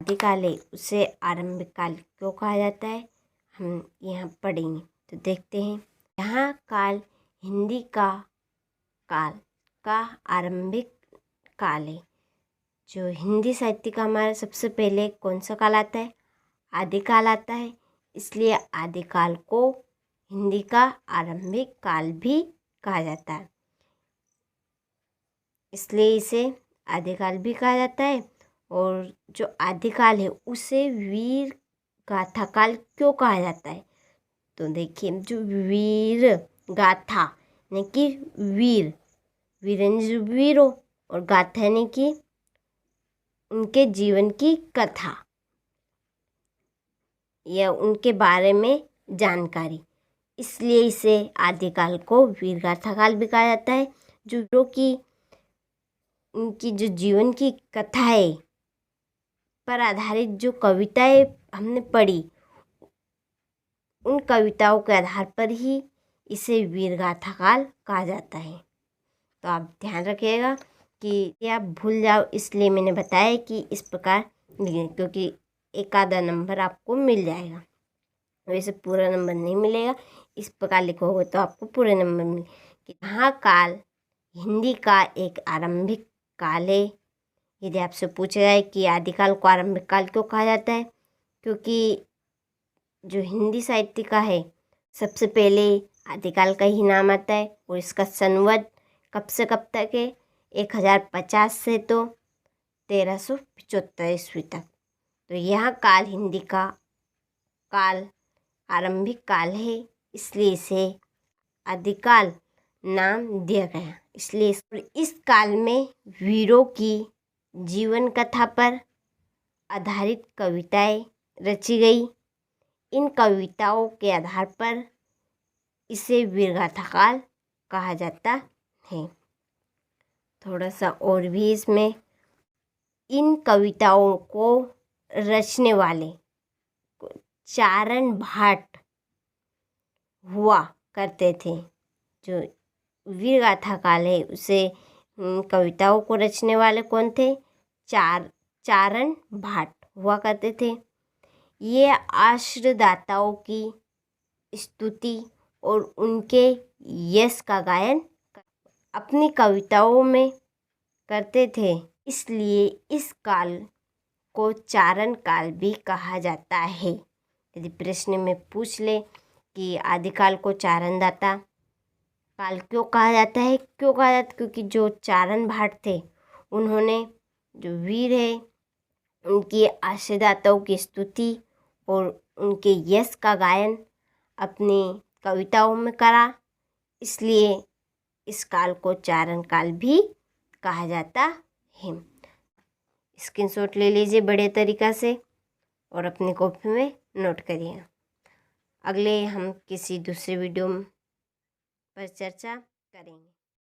आदिकाल है उसे आरंभिक काल क्यों कहा जाता है, हम यहाँ पढ़ेंगे। तो देखते हैं। यहाँ काल हिंदी का काल का आरंभिक काल है। जो हिंदी साहित्य का हमारा सबसे पहले कौन सा काल आता है, आदिकाल आता है। इसलिए आदिकाल को हिंदी का आरंभिक काल भी कहा जाता है, इसलिए इसे आदिकाल भी कहा जाता है। और जो आदिकाल है उसे वीर गाथा काल क्यों कहा जाता है, तो देखिए जो वीर गाथा यानी कि वीर वीरेंद्र जो वीर हो, और गाथा यानी कि उनके जीवन की कथा या उनके बारे में जानकारी, इसलिए इसे आदिकाल को वीर गाथा काल भी कहा जाता है। जो कि उनकी जो जीवन की कथाएं पर आधारित जो कविताएं हमने पढ़ी, उन कविताओं के आधार पर ही इसे वीर गाथा काल कहा जाता है। तो आप ध्यान रखिएगा कि आप भूल जाओ, इसलिए मैंने बताया कि इस प्रकार लिखें, क्योंकि एक आधा नंबर आपको मिल जाएगा, वैसे पूरा नंबर नहीं मिलेगा। इस प्रकार लिखोगे तो आपको पूरे नंबर मिले। यहाँ काल हिंदी का एक आरंभिक काल है। यदि आपसे पूछा जाए कि आदिकाल को आरंभिक काल क्यों कहा जाता है, क्योंकि जो हिंदी साहित्य का है सबसे पहले आदिकाल का ही नाम आता है, और इसका संवत कब से कब तक है, 1050 से तो 1375 ईस्वी तक। तो यह काल हिंदी का काल आरंभिक काल है, इसलिए इसे आदिकाल नाम दिया गया। इसलिए इस काल में वीरों की जीवन कथा पर आधारित कविताएं रची गई। इन कविताओं के आधार पर इसे वीरगाथा काल कहा जाता है। थोड़ा सा और भी इसमें, इन कविताओं को रचने वाले चारण भाट हुआ करते थे। जो वीरगाथा काल है उसे कविताओं को रचने वाले कौन थे, चारण भाट हुआ करते थे। ये आश्रयदाताओं की स्तुति और उनके यश का गायन अपनी कविताओं में करते थे, इसलिए इस काल को चारण काल भी कहा जाता है। यदि प्रश्न में पूछ ले कि आदिकाल को चारणदाता काल क्यों कहा जाता है, क्योंकि जो चारण भाट थे उन्होंने जो वीर है उनकी आश्रयदाताओं की स्तुति और उनके यश का गायन अपनी कविताओं में करा, इसलिए इस काल को चारण काल भी कहा जाता है। स्क्रीनशॉट ले लीजिए बढ़िया तरीक़ा से और अपनी कॉपी में नोट करिए। अगले हम किसी दूसरे वीडियो पर चर्चा करेंगे।